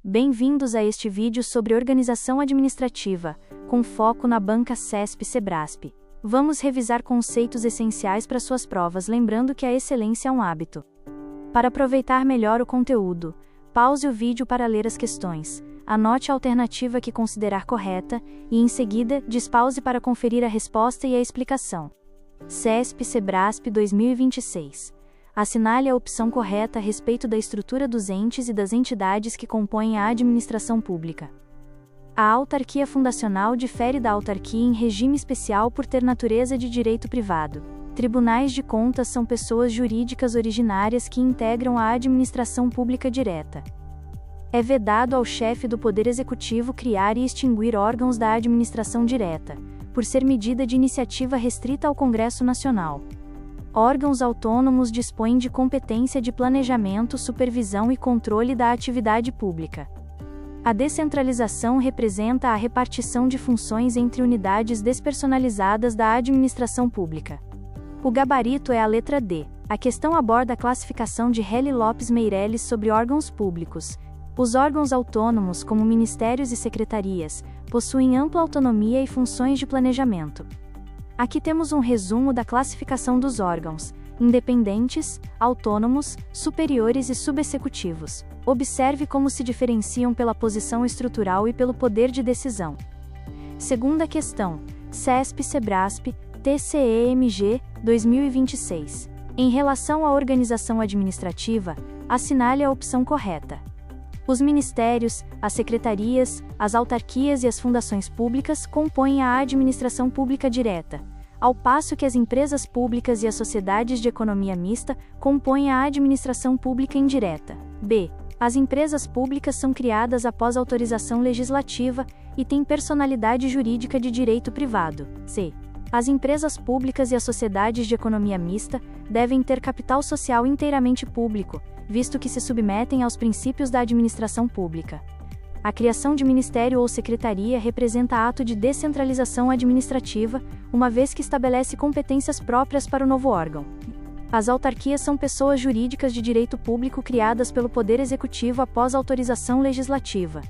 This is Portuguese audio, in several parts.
Bem-vindos a este vídeo sobre organização administrativa, com foco na banca CESP-Sebrasp. Vamos revisar conceitos essenciais para suas provas, lembrando que a excelência é um hábito. Para aproveitar melhor o conteúdo, pause o vídeo para ler as questões, anote a alternativa que considerar correta e, em seguida, despause para conferir a resposta e a explicação. CESP-Sebrasp 2026. Assinale a opção correta a respeito da estrutura dos entes e das entidades que compõem a administração pública. A autarquia fundacional difere da autarquia em regime especial por ter natureza de direito privado. Tribunais de contas são pessoas jurídicas originárias que integram a administração pública direta. É vedado ao chefe do Poder Executivo criar e extinguir órgãos da administração direta, por ser medida de iniciativa restrita ao Congresso Nacional. Órgãos autônomos dispõem de competência de planejamento, supervisão e controle da atividade pública. A descentralização representa a repartição de funções entre unidades despersonalizadas da administração pública. O gabarito é a letra D. A questão aborda a classificação de Heli Lopes Meirelles sobre órgãos públicos. Os órgãos autônomos, como ministérios e secretarias, possuem ampla autonomia e funções de planejamento. Aqui temos um resumo da classificação dos órgãos: independentes, autônomos, superiores e subexecutivos. Observe como se diferenciam pela posição estrutural e pelo poder de decisão. Segunda questão: CESP-Sebrasp, TCE-MG, 2026. Em relação à organização administrativa, assinale a opção correta. Os ministérios, as secretarias, as autarquias e as fundações públicas compõem a administração pública direta, ao passo que as empresas públicas e as sociedades de economia mista compõem a administração pública indireta. B. As empresas públicas são criadas após autorização legislativa e têm personalidade jurídica de direito privado. C. As empresas públicas e as sociedades de economia mista devem ter capital social inteiramente público, visto que se submetem aos princípios da administração pública. A criação de ministério ou secretaria representa ato de descentralização administrativa, uma vez que estabelece competências próprias para o novo órgão. As autarquias são pessoas jurídicas de direito público criadas pelo Poder Executivo após autorização legislativa.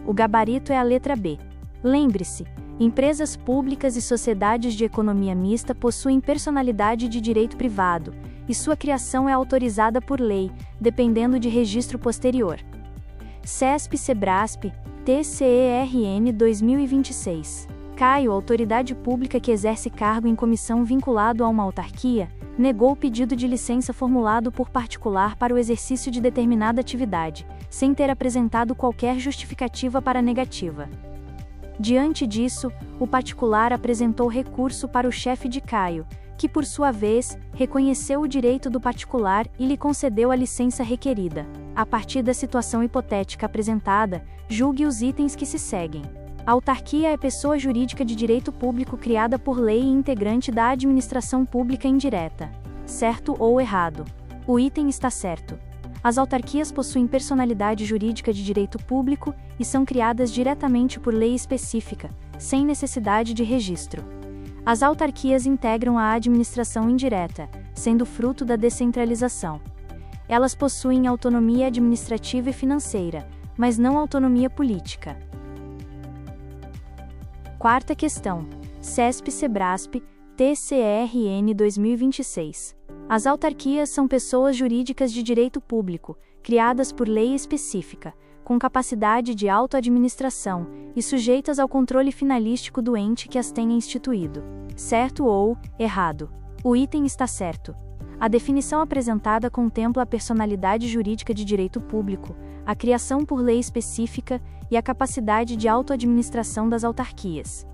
O gabarito é a letra B. Lembre-se, empresas públicas e sociedades de economia mista possuem personalidade de direito privado, e sua criação é autorizada por lei, dependendo de registro posterior. CESP-Sebrasp, TCE-RN 2026. Caio, autoridade pública que exerce cargo em comissão vinculado a uma autarquia, negou o pedido de licença formulado por particular para o exercício de determinada atividade, sem ter apresentado qualquer justificativa para a negativa. Diante disso, o particular apresentou recurso para o chefe de Caio, que por sua vez, reconheceu o direito do particular e lhe concedeu a licença requerida. A partir da situação hipotética apresentada, julgue os itens que se seguem. A autarquia é pessoa jurídica de direito público criada por lei e integrante da administração pública indireta. Certo ou errado? O item está certo. As autarquias possuem personalidade jurídica de direito público e são criadas diretamente por lei específica, sem necessidade de registro. As autarquias integram a administração indireta, sendo fruto da descentralização. Elas possuem autonomia administrativa e financeira, mas não autonomia política. Quarta questão: CESP-Sebrasp, TCE-RN 2026. As autarquias são pessoas jurídicas de direito público, criadas por lei específica, com capacidade de autoadministração e sujeitas ao controle finalístico do ente que as tenha instituído. Certo ou errado? O item está certo. A definição apresentada contempla a personalidade jurídica de direito público, a criação por lei específica e a capacidade de autoadministração das autarquias.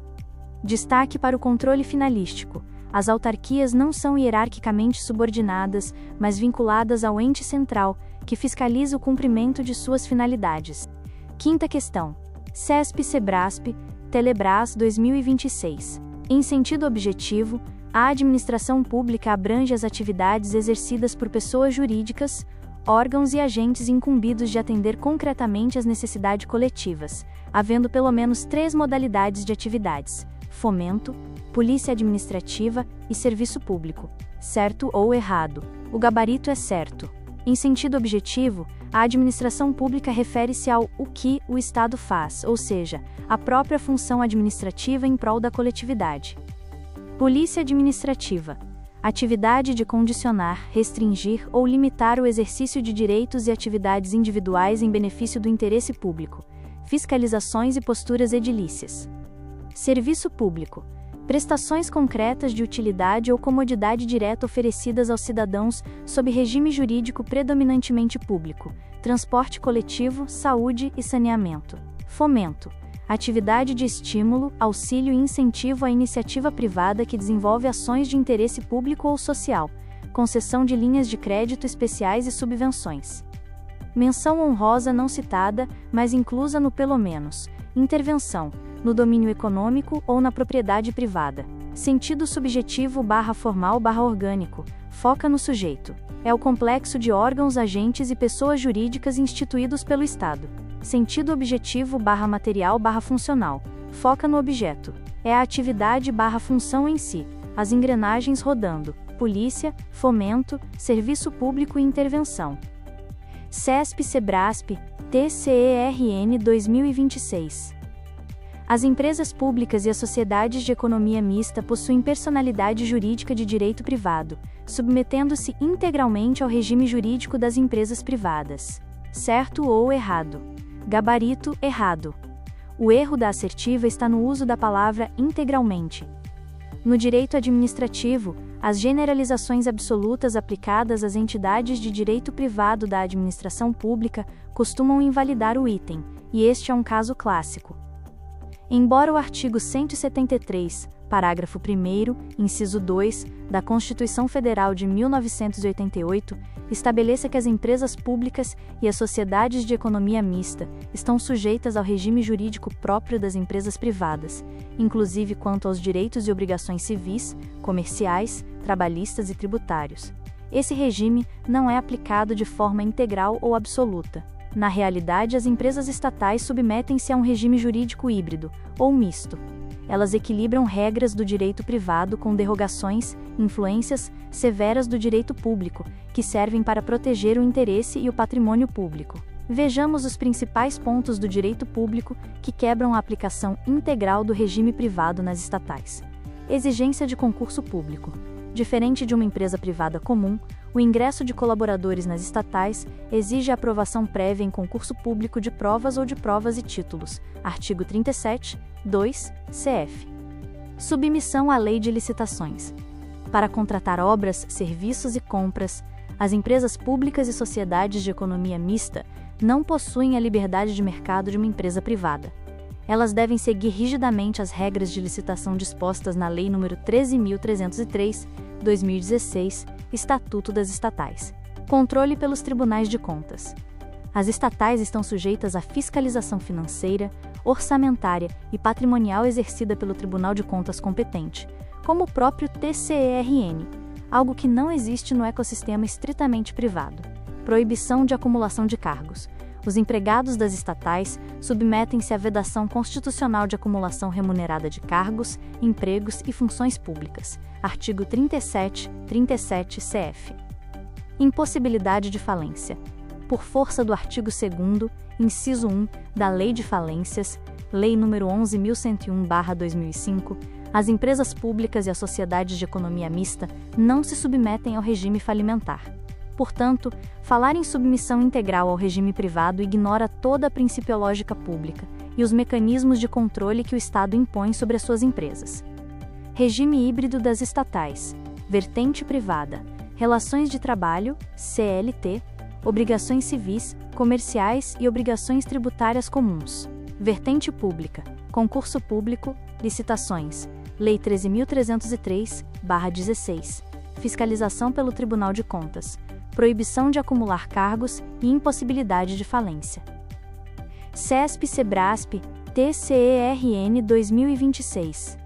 Destaque para o controle finalístico. As autarquias não são hierarquicamente subordinadas, mas vinculadas ao ente central, que fiscaliza o cumprimento de suas finalidades. Quinta questão: CESP-Sebrasp, Telebras 2026. Em sentido objetivo, a administração pública abrange as atividades exercidas por pessoas jurídicas, órgãos e agentes incumbidos de atender concretamente às necessidades coletivas, havendo pelo menos 3 modalidades de atividades: fomento, polícia administrativa e serviço público. Certo ou errado? O gabarito é certo. Em sentido objetivo, A administração pública refere-se ao o que o Estado faz, ou seja, a própria função administrativa em prol da coletividade. Polícia administrativa. Atividade de condicionar, restringir ou limitar o exercício de direitos e atividades individuais em benefício do interesse público. Fiscalizações e posturas edilícias. Serviço público. Prestações concretas de utilidade ou comodidade direta oferecidas aos cidadãos sob regime jurídico predominantemente público, transporte coletivo, saúde e saneamento. Fomento. Atividade de estímulo, auxílio e incentivo à iniciativa privada que desenvolve ações de interesse público ou social, concessão de linhas de crédito especiais e subvenções. Menção honrosa não citada, mas inclusa no pelo menos. Intervenção. No domínio econômico ou na propriedade privada. Sentido subjetivo/formal/orgânico, foca no sujeito. É o complexo de órgãos, agentes e pessoas jurídicas instituídos pelo Estado. Sentido objetivo/material/funcional, foca no objeto. É a atividade/função em si, as engrenagens rodando, polícia, fomento, serviço público e intervenção. CESP-SEBRASP, TCERN 2026. As empresas públicas e as sociedades de economia mista possuem personalidade jurídica de direito privado, submetendo-se integralmente ao regime jurídico das empresas privadas. Certo ou errado? Gabarito: errado. O erro da assertiva está no uso da palavra integralmente. No direito administrativo, as generalizações absolutas aplicadas às entidades de direito privado da administração pública costumam invalidar o item, e este é um caso clássico. Embora o artigo 173, parágrafo 1º, inciso 2, da Constituição Federal de 1988, estabeleça que as empresas públicas e as sociedades de economia mista estão sujeitas ao regime jurídico próprio das empresas privadas, inclusive quanto aos direitos e obrigações civis, comerciais, trabalhistas e tributários. Esse regime não é aplicado de forma integral ou absoluta. Na realidade, as empresas estatais submetem-se a um regime jurídico híbrido, ou misto. Elas equilibram regras do direito privado com derrogações, influências severas do direito público, que servem para proteger o interesse e o patrimônio público. Vejamos os principais pontos do direito público que quebram a aplicação integral do regime privado nas estatais. Exigência de concurso público. Diferente de uma empresa privada comum, o ingresso de colaboradores nas estatais exige a aprovação prévia em concurso público de provas ou de provas e títulos. Artigo 37, 2, CF. Submissão à lei de licitações. Para contratar obras, serviços e compras, as empresas públicas e sociedades de economia mista não possuem a liberdade de mercado de uma empresa privada. Elas devem seguir rigidamente as regras de licitação dispostas na Lei nº 13.303, 2016, Estatuto das Estatais. Controle pelos tribunais de contas. As estatais estão sujeitas à fiscalização financeira, orçamentária e patrimonial exercida pelo Tribunal de Contas competente, como o próprio TCERN, algo que não existe no ecossistema estritamente privado. Proibição de acumulação de cargos. Os empregados das estatais submetem-se à vedação constitucional de acumulação remunerada de cargos, empregos e funções públicas. Artigo 37, 37 CF. Impossibilidade de falência. Por força do artigo 2º, inciso 1, da Lei de Falências, Lei nº 11.101/2005, as empresas públicas e as sociedades de economia mista não se submetem ao regime falimentar. Portanto, falar em submissão integral ao regime privado ignora toda a principiológica pública e os mecanismos de controle que o Estado impõe sobre as suas empresas. Regime híbrido das estatais. Vertente privada. Relações de trabalho, CLT, obrigações civis, comerciais e obrigações tributárias comuns. Vertente pública. Concurso público, licitações. Lei 13.303/16. Fiscalização pelo Tribunal de Contas. Proibição de acumular cargos e impossibilidade de falência. CESP-SEBRASP, TCERN 2026.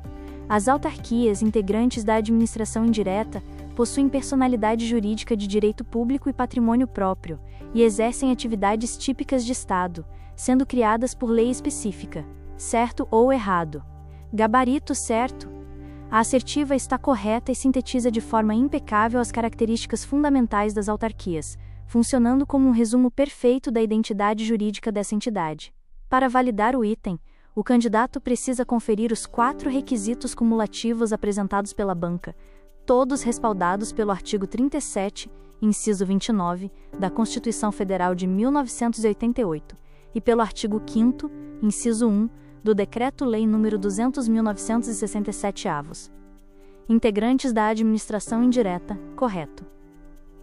As autarquias integrantes da administração indireta possuem personalidade jurídica de direito público e patrimônio próprio, e exercem atividades típicas de Estado, sendo criadas por lei específica. Certo ou errado? Gabarito certo. A assertiva está correta e sintetiza de forma impecável as características fundamentais das autarquias: funcionando como um resumo perfeito da identidade jurídica dessa entidade. Para validar o item, o candidato precisa conferir os 4 requisitos cumulativos apresentados pela banca, todos respaldados pelo artigo 37, inciso 29, da Constituição Federal de 1988, e pelo artigo 5º, inciso 1, do Decreto-Lei nº 200.967-avos. Integrantes da administração indireta, correto.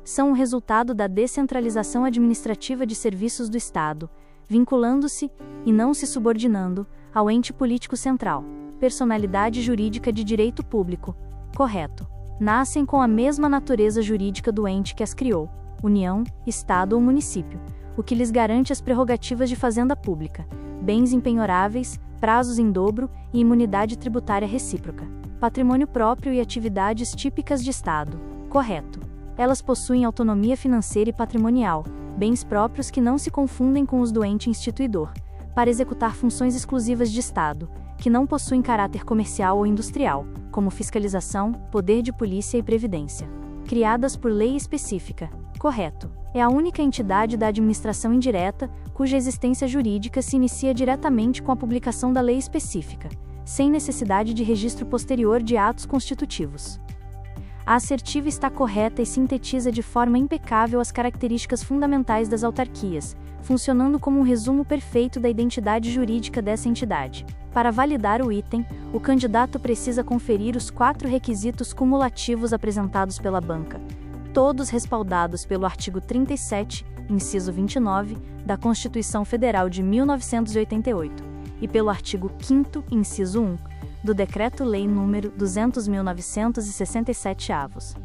São o resultado da descentralização administrativa de serviços do Estado, vinculando-se, e não se subordinando, ao ente político central, personalidade jurídica de direito público, correto. Nascem com a mesma natureza jurídica do ente que as criou, União, Estado ou município, o que lhes garante as prerrogativas de fazenda pública, bens impenhoráveis, prazos em dobro e imunidade tributária recíproca, patrimônio próprio e atividades típicas de Estado, correto. Elas possuem autonomia financeira e patrimonial, bens próprios que não se confundem com os do ente instituidor, para executar funções exclusivas de Estado, que não possuem caráter comercial ou industrial, como fiscalização, poder de polícia e previdência. Criadas por lei específica, correto. É a única entidade da administração indireta, cuja existência jurídica se inicia diretamente com a publicação da lei específica, sem necessidade de registro posterior de atos constitutivos. A assertiva está correta e sintetiza de forma impecável as características fundamentais das autarquias, funcionando como um resumo perfeito da identidade jurídica dessa entidade. Para validar o item, o candidato precisa conferir os 4 requisitos cumulativos apresentados pela banca, todos respaldados pelo artigo 37, inciso 29, da Constituição Federal de 1988, e pelo artigo 5º, inciso 1, do Decreto-Lei nº 200.967-avos.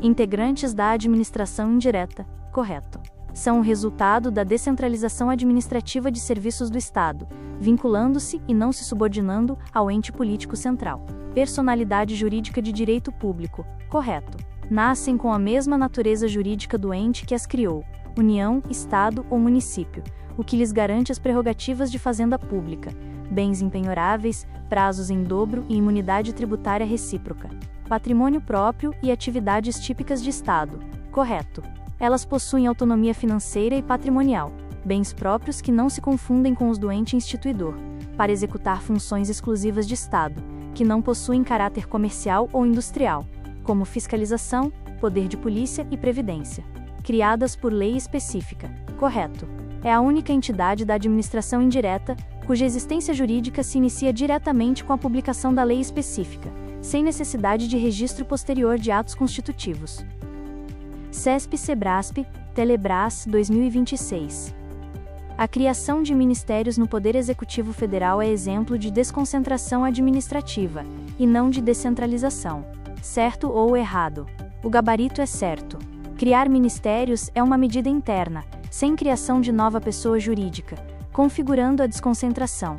Integrantes da administração indireta, correto. São o resultado da descentralização administrativa de serviços do Estado, vinculando-se e não se subordinando ao ente político central. Personalidade jurídica de direito público, correto. Nascem com a mesma natureza jurídica do ente que as criou, União, Estado ou município, o que lhes garante as prerrogativas de fazenda pública, bens impenhoráveis, prazos em dobro e imunidade tributária recíproca, patrimônio próprio e atividades típicas de Estado, correto. Elas possuem autonomia financeira e patrimonial, bens próprios que não se confundem com os do ente instituidor, para executar funções exclusivas de Estado, que não possuem caráter comercial ou industrial, como fiscalização, poder de polícia e previdência. Criadas por lei específica, correto. É a única entidade da administração indireta, cuja existência jurídica se inicia diretamente com a publicação da lei específica, sem necessidade de registro posterior de atos constitutivos. CESP-SEBRASP, Telebrás 2026. A criação de ministérios no Poder Executivo Federal é exemplo de desconcentração administrativa, e não de descentralização. Certo ou errado? O gabarito é certo. Criar ministérios é uma medida interna, sem criação de nova pessoa jurídica, configurando a desconcentração.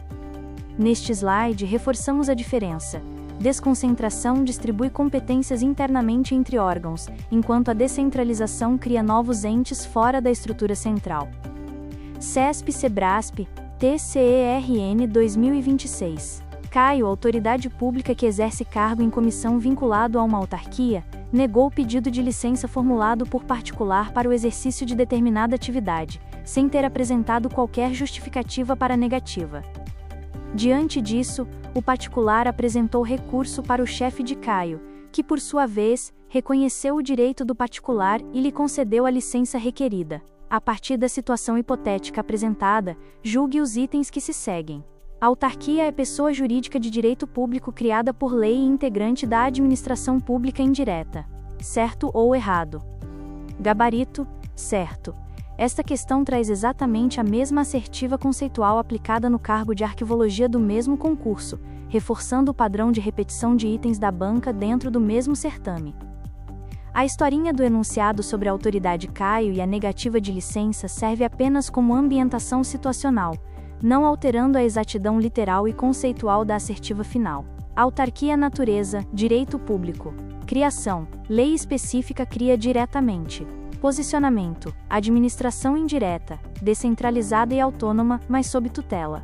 Neste slide reforçamos a diferença. Desconcentração distribui competências internamente entre órgãos, enquanto a descentralização cria novos entes fora da estrutura central. CESP-SEBRASP, TCERN 2026. Caio, autoridade pública que exerce cargo em comissão vinculado a uma autarquia, negou o pedido de licença formulado por particular para o exercício de determinada atividade, sem ter apresentado qualquer justificativa para a negativa. Diante disso, o particular apresentou recurso para o chefe de Caio, que por sua vez, reconheceu o direito do particular e lhe concedeu a licença requerida. A partir da situação hipotética apresentada, julgue os itens que se seguem. A autarquia é pessoa jurídica de direito público criada por lei e integrante da administração pública indireta. Certo ou errado? Gabarito: certo. Esta questão traz exatamente a mesma assertiva conceitual aplicada no cargo de arquivologia do mesmo concurso, reforçando o padrão de repetição de itens da banca dentro do mesmo certame. A historinha do enunciado sobre a autoridade Caio e a negativa de licença serve apenas como ambientação situacional, não alterando a exatidão literal e conceitual da assertiva final. Autarquia, natureza, direito público. Criação: lei específica cria diretamente. Posicionamento: administração indireta, descentralizada e autônoma, mas sob tutela.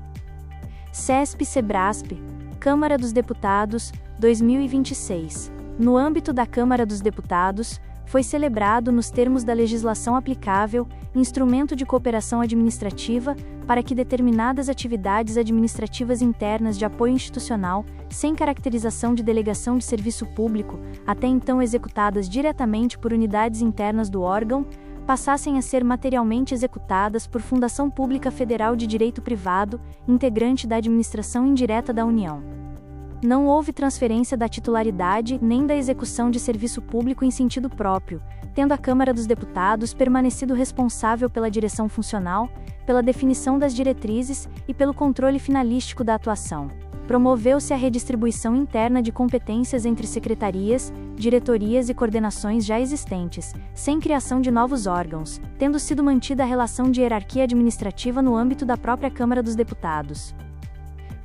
CESP-SEBRASP, Câmara dos Deputados, 2026. No âmbito da Câmara dos Deputados, foi celebrado nos termos da legislação aplicável, instrumento de cooperação administrativa, para que determinadas atividades administrativas internas de apoio institucional, sem caracterização de delegação de serviço público, até então executadas diretamente por unidades internas do órgão, passassem a ser materialmente executadas por Fundação Pública Federal de Direito Privado, integrante da administração indireta da União. Não houve transferência da titularidade nem da execução de serviço público em sentido próprio, tendo a Câmara dos Deputados permanecido responsável pela direção funcional, pela definição das diretrizes e pelo controle finalístico da atuação. Promoveu-se a redistribuição interna de competências entre secretarias, diretorias e coordenações já existentes, sem criação de novos órgãos, tendo sido mantida a relação de hierarquia administrativa no âmbito da própria Câmara dos Deputados.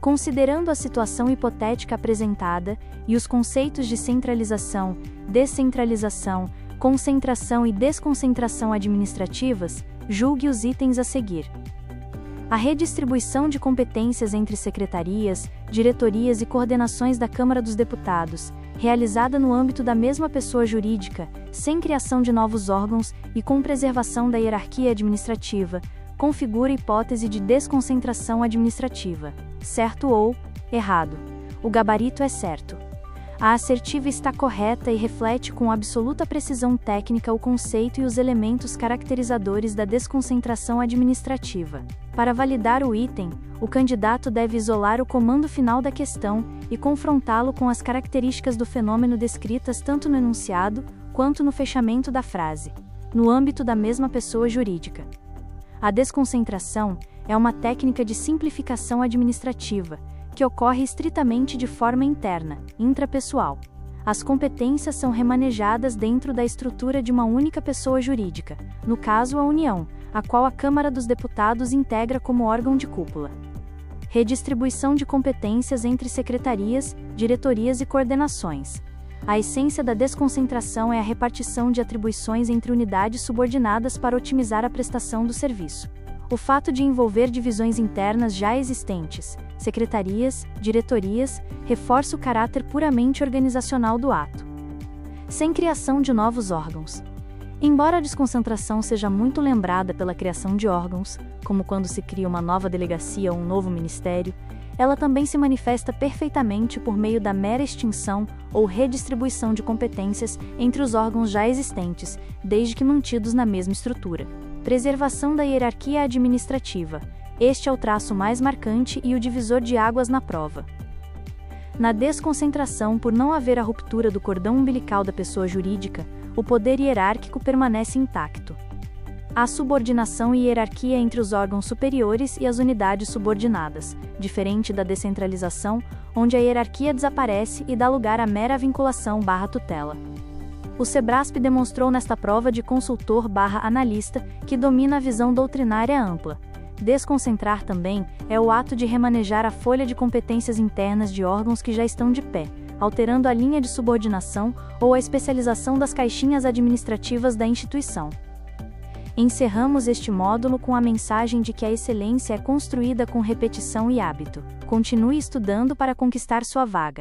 Considerando a situação hipotética apresentada, e os conceitos de centralização, descentralização, concentração e desconcentração administrativas, julgue os itens a seguir. A redistribuição de competências entre secretarias, diretorias e coordenações da Câmara dos Deputados, realizada no âmbito da mesma pessoa jurídica, sem criação de novos órgãos e com preservação da hierarquia administrativa, configura hipótese de desconcentração administrativa. Certo ou errado? O gabarito é certo. A assertiva está correta e reflete com absoluta precisão técnica o conceito e os elementos caracterizadores da desconcentração administrativa. Para validar o item, o candidato deve isolar o comando final da questão e confrontá-lo com as características do fenômeno descritas tanto no enunciado quanto no fechamento da frase, no âmbito da mesma pessoa jurídica. A desconcentração é uma técnica de simplificação administrativa, que ocorre estritamente de forma interna, intrapessoal. As competências são remanejadas dentro da estrutura de uma única pessoa jurídica, no caso a União, a qual a Câmara dos Deputados integra como órgão de cúpula. Redistribuição de competências entre secretarias, diretorias e coordenações. A essência da desconcentração é a repartição de atribuições entre unidades subordinadas para otimizar a prestação do serviço. O fato de envolver divisões internas já existentes, secretarias, diretorias, reforça o caráter puramente organizacional do ato. Sem criação de novos órgãos. Embora a desconcentração seja muito lembrada pela criação de órgãos, como quando se cria uma nova delegacia ou um novo ministério, ela também se manifesta perfeitamente por meio da mera extinção ou redistribuição de competências entre os órgãos já existentes, desde que mantidos na mesma estrutura. Preservação da hierarquia administrativa. Este é o traço mais marcante e o divisor de águas na prova. Na desconcentração, por não haver a ruptura do cordão umbilical da pessoa jurídica, o poder hierárquico permanece intacto. Há subordinação e hierarquia entre os órgãos superiores e as unidades subordinadas, diferente da descentralização, onde a hierarquia desaparece e dá lugar à mera vinculação/tutela. O Sebrasp demonstrou nesta prova de consultor/analista que domina a visão doutrinária ampla. Desconcentrar também é o ato de remanejar a folha de competências internas de órgãos que já estão de pé, alterando a linha de subordinação ou a especialização das caixinhas administrativas da instituição. Encerramos este módulo com a mensagem de que a excelência é construída com repetição e hábito. Continue estudando para conquistar sua vaga.